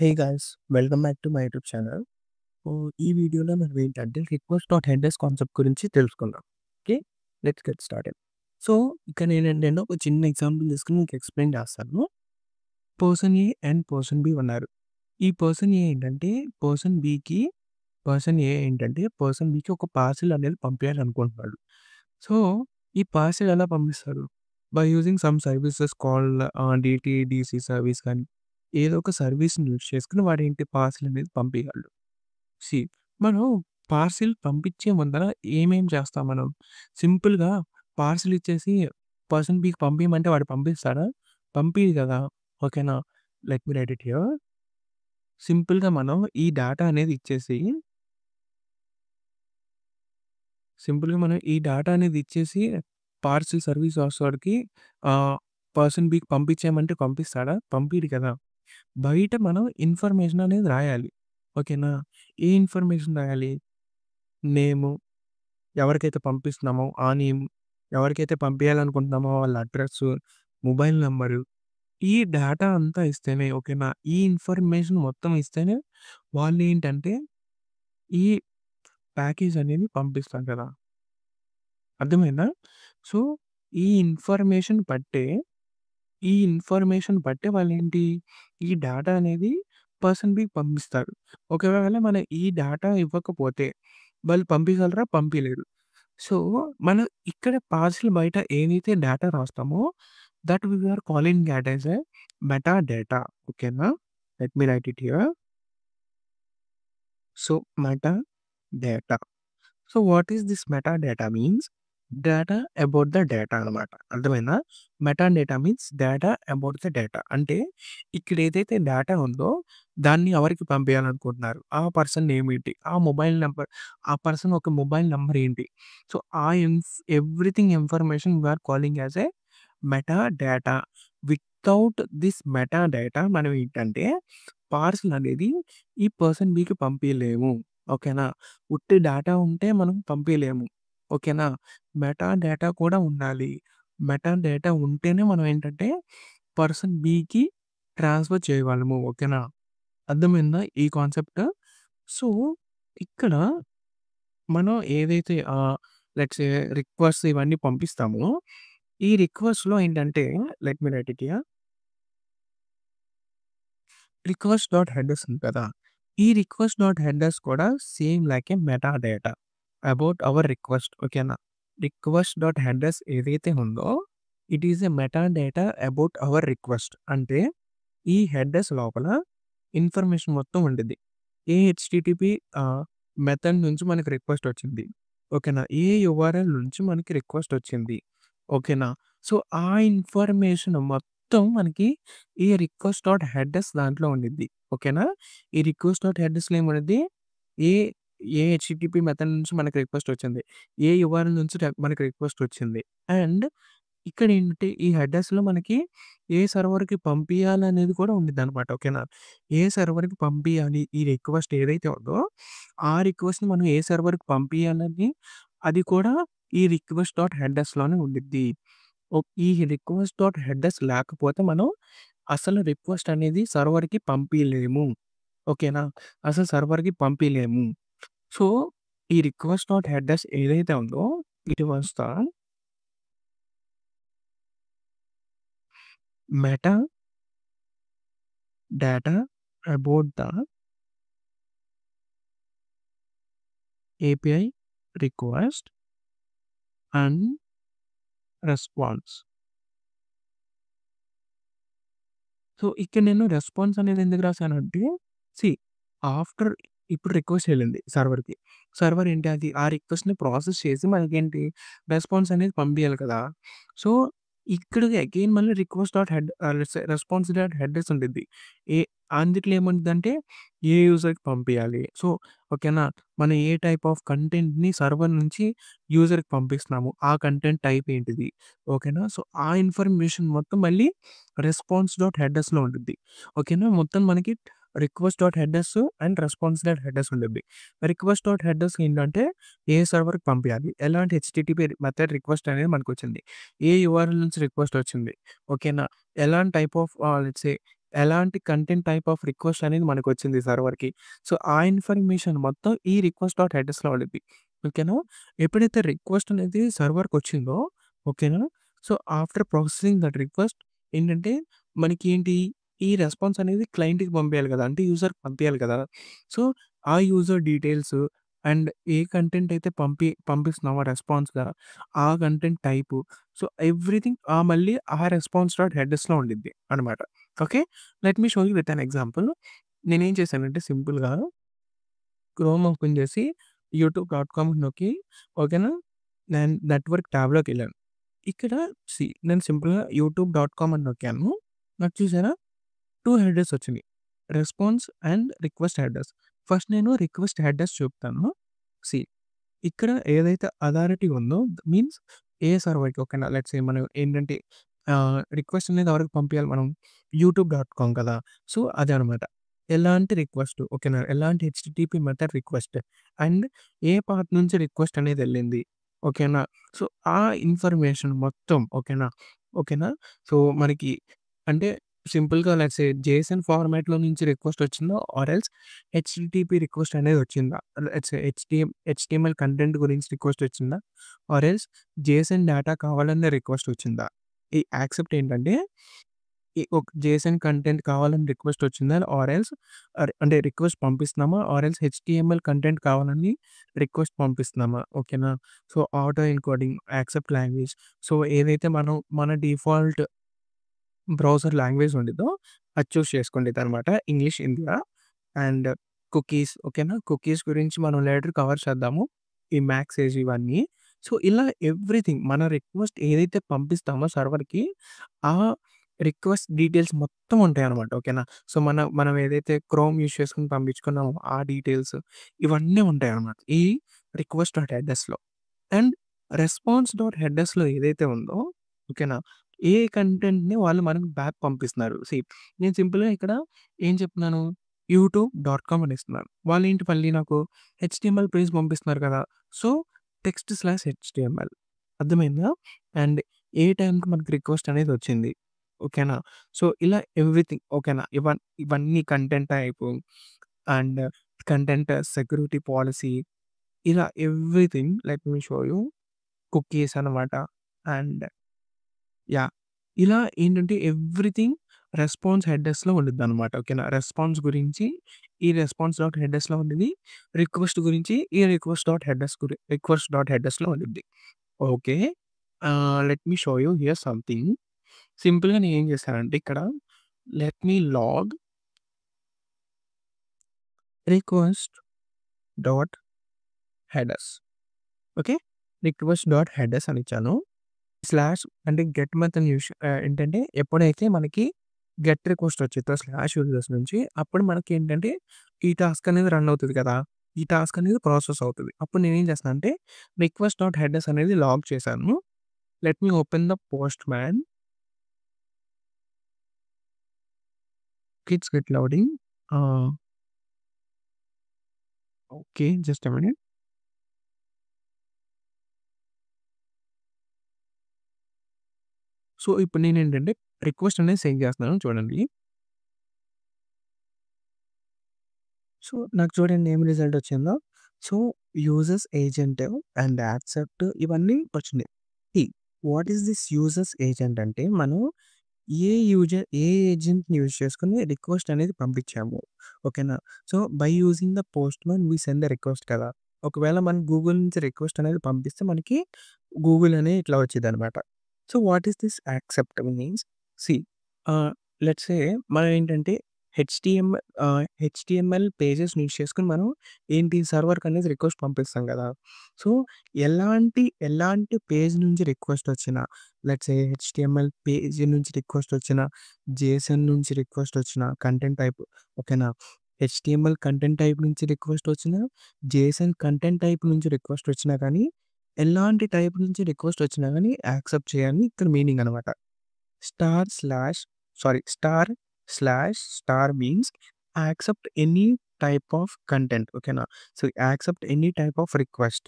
Hey guys welcome back to my YouTube channel. ఈ వీడియోలో మనం ఏంటంటే రిక్వెస్ట్ డాట్ హెడర్స్ కాన్సెప్ట్ గురించి తెలుసుకుందాం. Okay, let's get started. So ఇక్కడ నేనంటే ఒక చిన్న ఎగ్జాంపుల్ తీసుకుని మీకు ఎక్స్ప్లెయిన్ చేస్తాను. Person A and person B ఉన్నారు. ఈ పర్సన్ ఏ ఏంటంటే పర్సన్ బికి పర్సన్ ఏ ఏంటంటే పర్సన్ బికి ఒక పార్సిల్ అనేది పంపించాలనుకుంటున్నాడు. సో ఈ పార్సిల్ ఎలా పంపిస్తారు? By using some services called DTDC service కానీ ఏదో ఒక సర్వీస్‌ని యూజ్ చేసుకొని వాడేంటి పార్సిల్ అనేది పంపియగలడు. సీ మనం పార్సిల్ పంపించే ముందర ఏమేం చేస్తాం మనం? సింపుల్‌గా పార్సిల్ ఇచ్చేసి పర్సన్ బికి పంపియమంటే వాడు పంపిస్తాడా? పంపియడు కదా! ఓకేనా? Let me write it here. సింపుల్‌గా మనం ఈ డేటా అనేది ఇచ్చేసి పార్సిల్ సర్వీస్ వాడికి పర్సన్ బికి పంపించేయమంటే పంపిస్తాడా? పంపియడు కదా! బయట మనం ఇన్ఫర్మేషన్ అనేది రాయాలి. ఓకేనా? ఏ ఇన్ఫర్మేషన్ రాయాలి? నేము, ఎవరికైతే పంపిస్తున్నామో ఆ నేమ్, ఎవరికైతే పంపియాలనుకుంటున్నామో వాళ్ళ అడ్రెస్సు, మొబైల్ నంబరు, ఈ డేటా అంతా ఇస్తేనే ఓకేనా? ఈ ఇన్ఫర్మేషన్ మొత్తం ఇస్తేనే వాళ్ళేంటంటే ఈ ప్యాకేజ్ అనేది పంపిస్తారు కదా! అర్థమైందా? సో, ఈ ఇన్ఫర్మేషన్ బట్టే వాళ్ళేంటి ఈ డేటా అనేది పర్సన్ బికి పంపిస్తారు. ఒకవేళ మనం ఈ డేటా ఇవ్వకపోతే వాళ్ళు పంపియగలరా? పంపియలేరు. సో, మనం ఇక్కడ పార్సిల్ బయట ఏదైతే డేటా రాస్తామో that we are calling that as a meta data. ఓకేనా? Let me write it here. So, meta data. So, what is this meta data means? Data about the data అనమాట. అర్థమైందా? Meta data means data about the data. అంటే ఇక్కడ ఏదైతే data ఉందో దాన్ని ఎవరికి పంపియాలనుకుంటున్నారు? ఆ పర్సన్ నేమ్ ఏంటి? ఆ మొబైల్ నంబర్, ఆ పర్సన్ ఒక మొబైల్ నంబర్ ఏంటి? సో, ఆ everything information we are calling as a meta data. Without this meta data మనం ఏంటంటే పార్సెల్ అనేది ఈ పర్సన్ బికి పంపియలేము. ఓకేనా? ఉట్టి డేటా ఉంటే మనం పంపియలేము. ఓకేనా? మెటా డేటా కూడా ఉండాలి. మెటా డేటా ఉంటేనే మనం ఏంటంటే పర్సన్ బికి ట్రాన్స్‌ఫర్ చేయగలము. ఓకేనా? అర్థమైందా ఈ కాన్సెప్ట్? సో, ఇక్కడ మనం ఏదైతే లెట్స్ సే రిక్వెస్ట్ ఇవన్నీ పంపిస్తామో, ఈ రిక్వెస్ట్‌లో ఏంటంటే let me write it here. Request dot headers ఉంది కదా! ఈ రిక్వెస్ట్ డాట్ హెడర్స్ కూడా same like A meta data about our request. ఓకేనా? రిక్వెస్ట్ డాట్ హెడర్స్ ఏదైతే ఉందో it is a meta data about our request. అంటే ఈ హెడర్స్ లోపల ఇన్ఫర్మేషన్ మొత్తం ఉండిద్ది. ఏ హెచ్‌టిటిపి మెథడ్ నుంచి మనకి రిక్వెస్ట్ వచ్చింది. ఓకేనా? ఏ యూఆర్ఎల్ నుంచి మనకి రిక్వెస్ట్ వచ్చింది. ఓకేనా? సో, ఆ ఇన్ఫర్మేషన్ మొత్తం మనకి ఈ రిక్వెస్ట్ డాట్ హెడర్స్ దాంట్లో ఉండిద్ది. ఓకేనా? ఈ రిక్వెస్ట్ డాట్ హెడర్స్‌లో ఏముండిద్ది? ఏ ఏ హెచ్‌టిటిపి మెథడ్ నుంచి మనకి రిక్వెస్ట్ వచ్చింది. ఏ యూఆర్ఎల్ నుంచి మనకి రిక్వెస్ట్ వచ్చింది. అండ్ ఇక్కడేంటి ఈ హెడర్స్‌లో మనకి ఏ సర్వర్‌కి పంపియాలనేది కూడా ఉండిద్దనమాట. ఓకేనా? ఏ సర్వర్‌కి పంపియాలి ఈ రిక్వెస్ట్ ఏదైతే ఉందో, ఆ రిక్వెస్ట్‌ని మనం ఏ సర్వర్‌కి పంపియాలని అది కూడా ఈ రిక్వెస్ట్ డాట్ హెడర్స్‌లోనే ఉండిద్ది. ఈ రిక్వెస్ట్ డాట్ హెడర్స్ లేకపోతే మనం అసలు రిక్వెస్ట్ అనేది సర్వర్‌కి పంపియలేము. ఓకేనా? అసలు సర్వర్‌కి పంపియలేము. సో, ఈ రిక్వెస్ట్ డాట్ హెడర్స్ ఏదైతే ఉందో it was the meta data about the API request and response. So, ఇక్కడ నేను రెస్పాన్స్ అనేది ఎందుకు రాసానంటే, సీ ఆఫ్టర్ ఇప్పుడు రిక్వెస్ట్ ఎళ్ళింది సర్వర్‌కి. సర్వర్ ఏంటి అది ఆ రిక్వెస్ట్‌ని ప్రాసెస్ చేసి మనకేంటి రెస్పాన్స్ అనేది పంపియాలి కదా! సో, ఇక్కడికి అగైన్ మళ్ళీ request dot response dot headers ఉండిద్ది. ఏ అందుట్లో ఏముండిద్దంటే ఏ యూజర్‌కి పంపియాలి. సో, ఓకేనా? మనం ఏ టైప్ ఆఫ్ కంటెంట్‌ని సర్వర్ నుంచి యూజర్‌కి పంపిస్తున్నాము. ఆ కంటెంట్ టైప్ ఏంటిది? ఓకేనా? సో, ఆ ఇన్ఫర్మేషన్ మొత్తం మళ్ళీ రెస్పాన్స్ డాట్ హెడర్స్‌లో ఉండిద్ది. ఓకేనా? మొత్తం మనకి request dot headers and response dot headers ఉండిద్ది. రిక్వెస్ట్ డాట్ హెడర్స్ ఏంటంటే ఏ సర్వర్‌కి పంపియాలి. ఎలాంటి హెచ్‌టిటిపి మెథడ్ రిక్వెస్ట్ అనేది మనకొచ్చింది. ఏ యూఆర్ఎల్ నుంచి రిక్వెస్ట్ వచ్చింది. ఓకేనా? ఎలాంటి టైప్ ఆఫ్ లెట్స్ సే ఎలాంటి కంటెంట్ టైప్ ఆఫ్ రిక్వెస్ట్ అనేది మనకొచ్చింది సర్వర్‌కి. సో, ఆ ఇన్ఫర్మేషన్ మొత్తం ఈ రిక్వెస్ట్ డాట్ హెడర్స్‌లో ఉండిద్ది. ఓకేనా? ఎప్పుడైతే రిక్వెస్ట్ అనేది సర్వర్‌కొచ్చిందో ఓకేనా? So, after processing that request ఏంటంటే మనకి ఏంటి ఈ రెస్పాన్స్ అనేది క్లయింట్‌కి పంపియాలి గదా! అంటే యూజర్‌కి పంపియాలి కదా! సో, ఆ user details and A content అయితే పంపిస్తున్నామో రెస్పాన్స్‌గా ఆ కంటెంట్ టైపు సో, ఎవ్రీథింగ్ మళ్ళీ ఆ రెస్పాన్స్ డాట్ హెడర్స్‌లో ఉండిద్ది అనమాట. Okay. Let me show you with an example. నేనేం చేశానంటే సింపుల్‌గా క్రోమ్ ఓపెన్ చేసి యూట్యూబ్.కామ్ నొక్కి ఓకేనా? నేను నెట్వర్క్ ట్యాబ్‌లోకెళ్ళాను. ఇక్కడ నేను సింపుల్‌గా యూట్యూబ్.కామ్ అని నొక్కాను. నాకు చూసారా 2 హెడర్స్ వచ్చినియి. Response and request headers. First నేను రిక్వెస్ట్ హెడర్స్ చూపుతాను. సీ ఇక్కడ ఏదైతే అథారిటీ ఉందో మీన్స్ ఏ సర్వర్‌కి ఓకేనా లెట్స్ సే మనం ఏంటంటే రిక్వెస్ట్ అనేది ఎవరికి పంపియాలి మనం యూట్యూబ్.కామ్ కదా! సో, అదనమాట. ఎలాంటి రిక్వెస్ట్ ఓకేనా? ఎలాంటి HTTP method request and A path నుంచి రిక్వెస్ట్ అనేది ఎళ్ళింది. ఓకేనా? సో, ఆ ఇన్ఫర్మేషన్ మొత్తం ఓకేనా? ఓకేనా? సో, మనకి అంటే సింపుల్‌గా లెట్స్ సే జేసన్ ఫార్మాట్‌లో నుంచి రిక్వెస్ట్ వచ్చిందా ఆర్ ఎల్స్ హెచ్‌టిటిపి రిక్వెస్ట్ అనేది వచ్చిందా? లెట్స్ సే హెచ్‌టీఎంఎల్ కంటెంట్ గురించి రిక్వెస్ట్ వచ్చిందా? ఆర్ ఎల్స్ జేసన్ డేటా కావాలన్న రిక్వెస్ట్ వచ్చిందా? ఈ యాక్సెప్ట్ ఏంటంటే ఒక జేసన్ కంటెంట్ కావాలని రిక్వెస్ట్ వచ్చిందా? ఆర్ ఎల్స్ అంటే రిక్వెస్ట్ పంపిస్తున్నామా? ఆర్ ఎల్స్ హెచ్‌టీఎంఎల్ కంటెంట్ కావాలని రిక్వెస్ట్ పంపిస్తున్నామా? ఓకేనా? So, auto encoding, accept language so, ఏదైతే మనం మన డిఫాల్ట్ బ్రౌజర్ లాంగ్వేజ్ ఉండిద్దో అది చూస్ చేసుకుండిద్దనమాట. ఇంగ్లీష్, హిందీయా అండ్ కుకీస్ ఓకేనా? కుకీస్ గురించి మనం లేటర్ కవర్ చేద్దాము. ఈ మ్యాక్సేజ్ ఇవన్నీ. సో, ఇలా ఎవ్రీథింగ్ మన రిక్వెస్ట్ ఏదైతే పంపిస్తామో సర్వర్‌కి ఆ రిక్వెస్ట్ డీటెయిల్స్ మొత్తం ఉంటాయనమాట. ఓకేనా? సో, మనం ఏదైతే క్రోమ్ యూజ్ చేసుకొని పంపించుకున్నామో ఆ డీటెయిల్స్ ఇవన్నీ ఉంటాయనమాట. ఈ రిక్వెస్ట్ డాట్ హెడర్స్‌లో. అండ్ రెస్పాన్స్ డాట్ హెడర్స్‌లో ఏదైతే ఉందో ఓకేనా? ఏ కంటెంట్‌ని వాళ్ళు మనకు బ్యాక్ పంపిస్తున్నారు. నేను సింపుల్‌గా ఇక్కడ ఏం చెప్తున్నాను యూట్యూబ్.కామ్ అని ఇస్తున్నాను. వాళ్ళేంటి మళ్ళీ నాకు హెచ్‌టీఎంఎల్ పేజ్ పంపిస్తున్నారు కదా! సో, టెక్స్ట్/హెచ్‌టీఎంఎల్ అర్థమైందా? అండ్ ఏ టైంకి మనకి రిక్వెస్ట్ అనేది వచ్చింది. ఓకేనా? సో, ఇలా ఎవ్రీథింగ్ ఓకేనా? ఇవన్నీ content type and content security policy ఇలా everything let me show you cookies అనమాట. And yeah! ఇలా ఏంటంటే ఎవ్రీథింగ్ రెస్పాన్స్ హెడర్స్‌లో ఉండిద్దనమాట. ఓకేనా? రెస్పాన్స్ గురించి ఈ రెస్పాన్స్ డాట్ హెడర్స్‌లో ఉండిద్ది. రిక్వెస్ట్ గురించి ఈ రిక్వెస్ట్ డాట్ హెడర్స్‌లో ఉండిద్ది. Okay. Let me show you here something. సింపుల్‌గా నేనేం చేశానంటే ఇక్కడ let me log request dot headers. Okay. Request dot headers అని ఇచ్చాను. స్లాష్ అంటే గెట్ మెథడ్ ఏంటంటే ఎప్పుడైతే మనకి గెట్ రిక్వెస్ట్ వచ్చిద్దో స్లాష్ యూజర్స్ నుంచి అప్పుడు మనకేంటంటే ఈ టాస్క్ అనేది రన్ అవుతది కదా! ఈ టాస్క్ అనేది ప్రాసెస్ అవుతది. అప్పుడు నేనేం చేస్తానంటే రిక్వెస్ట్ డాట్ హెడర్స్ అనేది లాగ్ చేశాను. Let me open the Postman. Kids get loading. Ah, okay. Just a minute. So, ఇప్పుడు నేనేంటంటే రిక్వెస్ట్ అనేది సెండ్ చేస్తున్నాను చూడండి. సో, నాకు చూడండి ఏం రిజల్ట్ వచ్చిందో. So, users agent and accept ఇవన్నీ వచ్చినాయి. See what is this users agent అంటే మనం ఏ ఏజెంట్‌ని యూజ్ చేసుకొని రిక్వెస్ట్ అనేది పంపించాము. ఓకేనా? So, by using the Postman we send the request కదా! ఒకవేళ మనం గూగుల్ నుంచి రిక్వెస్ట్ అనేది పంపిస్తే మనకి గూగుల్ అనే ఇట్లా వచ్చిద్దనమాట. So, what is this accept means see ah, let's say మనం ఏంటంటే హెచ్‌టీఎంఎల్ పేజెస్ యూజ్ చేసుకొని మనం ఏంటి సర్వర్‌కి అనేది రిక్వెస్ట్ పంపిస్తాం కదా! సో, ఎలాంటి పేజ్ నుంచి రిక్వెస్ట్ వచ్చినా లెట్స్ సే హెచ్‌టీఎంఎల్ పేజ్ నుంచి రిక్వెస్ట్ వచ్చినా, జేసన్ నుంచి రిక్వెస్ట్ వచ్చినా కంటెంట్ టైప్ ఓకేనా? హెచ్‌టీఎంఎల్ కంటెంట్ టైప్ నుంచి రిక్వెస్ట్ వచ్చినా, జేసన్ కంటెంట్ టైప్ నుంచి రిక్వెస్ట్ వచ్చినా కానీ, ఎలాంటి టైప్ నుంచి రిక్వెస్ట్ వచ్చినా గానీ యాక్సెప్ట్ చేయాలని ఇక్కడ మీనింగ్ అనమాట. Star slash star slash star means accept any type of content ఓకేనా? So, accept any type of request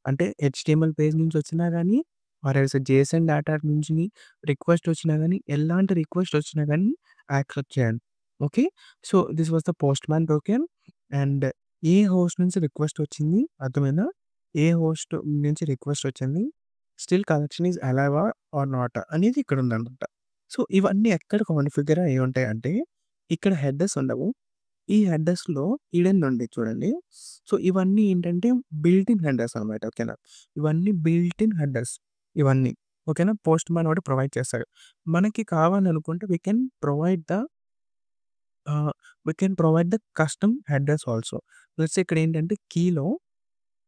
అంటే హెచ్‌టీఎంఎల్ పేజ్ నుంచి వచ్చినా గానీ, ఆర్ ఎల్స్ జేసన్ డేటా నుంచి రిక్వెస్ట్ వచ్చినా గానీ, ఎలాంటి రిక్వెస్ట్ వచ్చినా గానీ యాక్సెప్ట్ చేయండి. Okay. So, this was the Postman token and ఏ హోస్ట్ నుంచి రిక్వెస్ట్ వచ్చింది అర్థమైందా? ఏ హోస్ట్ నుంచి రిక్వెస్ట్ వచ్చింది? Still connection is alive or not అనేది ఇక్కడ ఉందన్నమాట. సో, ఇవన్నీ ఎక్కడ కాన్ఫిగర్ అయ్యి ఉంటాయంటే ఇక్కడ హెడర్స్ ఉండవు. ఈ హెడర్స్‌లో హిడెన్ ఉంది చూడండి. సో, ఇవన్నీ ఏంటంటే బిల్ట్ ఇన్ హెడర్స్ అనమాట. ఓకేనా? ఇవన్నీ బిల్ట్ ఇన్ హెడర్స్ ఇవన్నీ. ఓకేనా? పోస్ట్‌మ్యాన్ వాడు ప్రొవైడ్ చేస్తాడు. మనకి కావాలనుకుంటే ah, we can provide the custom headers also. Let's say ఇక్కడ ఏంటంటే కీలో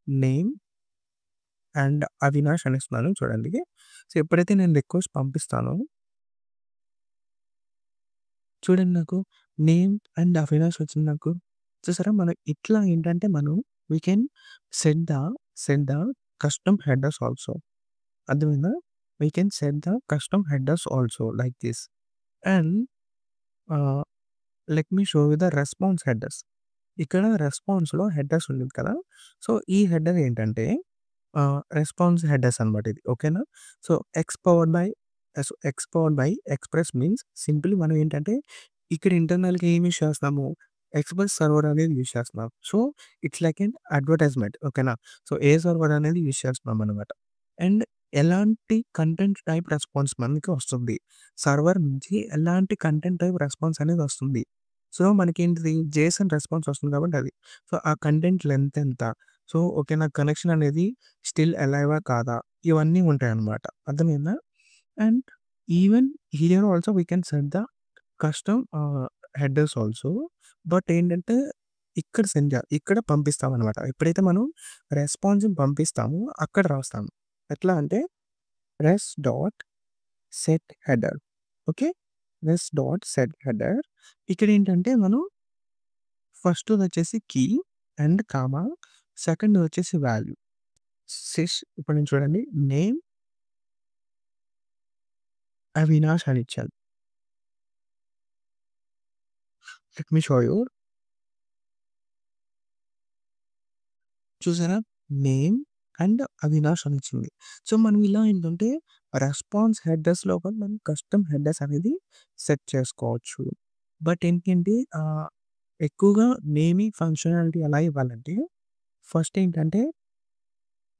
నేమ్ అండ్ అవినాష్ అని ఇస్తున్నాను చూడండి. సో, ఎప్పుడైతే నేను రిక్వెస్ట్ పంపిస్తానో చూడండి నాకు నేమ్ అండ్ అవినాష్ వచ్చింది నాకు. చూసారా? మనం ఇట్లా ఏంటంటే మనం we can set the set the custom headers also. అర్థమైందా? We can set the custom headers also like this. And ah, let me show you the response headers. ఇక్కడ రెస్పాన్స్‌లో హెడర్స్ ఉండిద్ది కదా! సో, ఈ హెడర్ ఏంటంటే రెస్పాన్స్ హెడర్స్ అనమాట ఇది. ఓకేనా? So, X powered by express means simply మనం ఏంటంటే ఇక్కడ ఇంటర్నల్‌గా ఏం యూజ్ చేస్తున్నాము? ఎక్స్‌ప్రెస్ సర్వర్ అనేది యూజ్ చేస్తున్నాం. So, it's like an advertisement. ఓకేనా? సో, ఏ సర్వర్ అనేది యూజ్ చేస్తున్నాం అనమాట. అండ్ ఎలాంటి కంటెంట్ టైప్ రెస్పాన్స్ మనకి వస్తుంది. సర్వర్ నుంచి ఎలాంటి కంటెంట్ టైప్ రెస్పాన్స్ అనేది వస్తుంది. సో, మనకేంటిది జేసన్ రెస్పాన్స్ వస్తుంది కాబట్టి అది. సో, ఆ కంటెంట్ లెంత్ ఎంత? So, okay. నా కనెక్షన్ అనేది స్టిల్ అలైవా కాదా? ఇవన్నీ ఉంటాయన్నమాట. అర్థమైందా? And even here also we can set the custom headers also. But ఏంటంటే ఇక్కడ పంపిస్తామనమాట. ఎప్పుడైతే మనం రెస్పాన్స్‌ని పంపిస్తామో అక్కడ రాస్తాము. ఎట్లా అంటే res dot set header. Okay. Res dot set header. ఇక్కడేంటంటే మనం ఫస్ట్‌దొచ్చేసి కీ అండ్ కామా, సెకండ్‌దొచ్చేసి వాల్యూ. ఇప్పుడు నేను చూడండి నేమ్ అవినాష్ అని ఇచ్చాను. Let me show you. చూసారా? నేమ్ అండ్ అవినాష్ అని ఇచ్చింది. సో, మనం ఇలా ఏంటంటే రెస్పాన్స్ హెడర్స్‌లో కూడా మనం కస్టమ్ హెడర్స్ అనేది సెట్ చేసుకోవచ్చు. బట్ ఏంటంటే ఎక్కువగా నేమింగ్ ఫంక్షనాలిటీ ఎలా ఇవ్వాలంటే ఫస్ట్ ఏంటంటే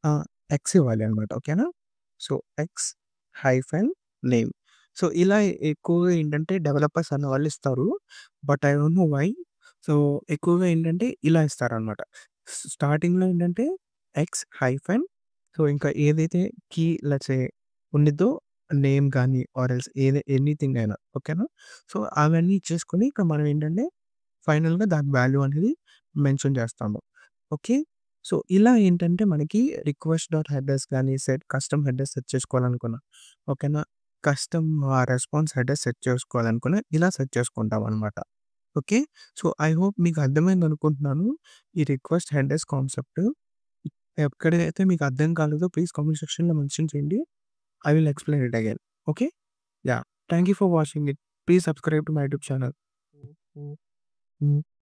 ఆ! ఎక్స్ ఇవ్వాలి అనమాట. ఓకేనా? So, X hyphen name. So, ఇలా ఎక్కువగా ఏంటంటే డెవలపర్స్ అనేవాళ్ళు ఇస్తారు. But I don't know why. So, ఎక్కువగా ఏంటంటే ఇలా ఇస్తారనమాట. స్టార్టింగ్‌లో ఏంటంటే ఎక్స్ హైఫెన్ సో, ఇంకా ఏదైతే కీ లెట్స్ సే ఉండిద్దో నేమ్ గాని ఆర్ ఎల్స్ ఎనీథింగ్ అయినా ఓకేనా? సో, అవన్నీ ఇచ్చేసుకొని ఇక్కడ మనం ఏంటంటే ఫైనల్‌గా దాని వాల్యూ అనేది మెన్షన్ చేస్తాము. ఓకే. సో, ఇలా ఏంటంటే మనకి రిక్వెస్ట్ డాట్ హెడర్స్ గాని, కస్టమ్ హెడర్స్ సెట్ చేసుకోవాలనుకున్నా, ఓకేనా? కస్టమ్ రెస్పాన్స్ హెడర్స్ సెట్ చేసుకోవాలనుకున్నా, ఇలా సెట్ చేసుకుంటామనమాట. ఓకే. సో, ఐ హోప్ మీకు అర్థమైందనుకుంటున్నాను. ఈ రిక్వెస్ట్ హెడర్స్ కాన్సెప్ట్. ఎక్కడైతే మీకు అర్థం కాలేదో ప్లీజ్ కామెంట్ సెక్షన్‌లో మెన్షన్ చేయండి. I will explain it again. Okay. Yeah! Thank you for watching it. Please subscribe to my YouTube channel. హ్మ్.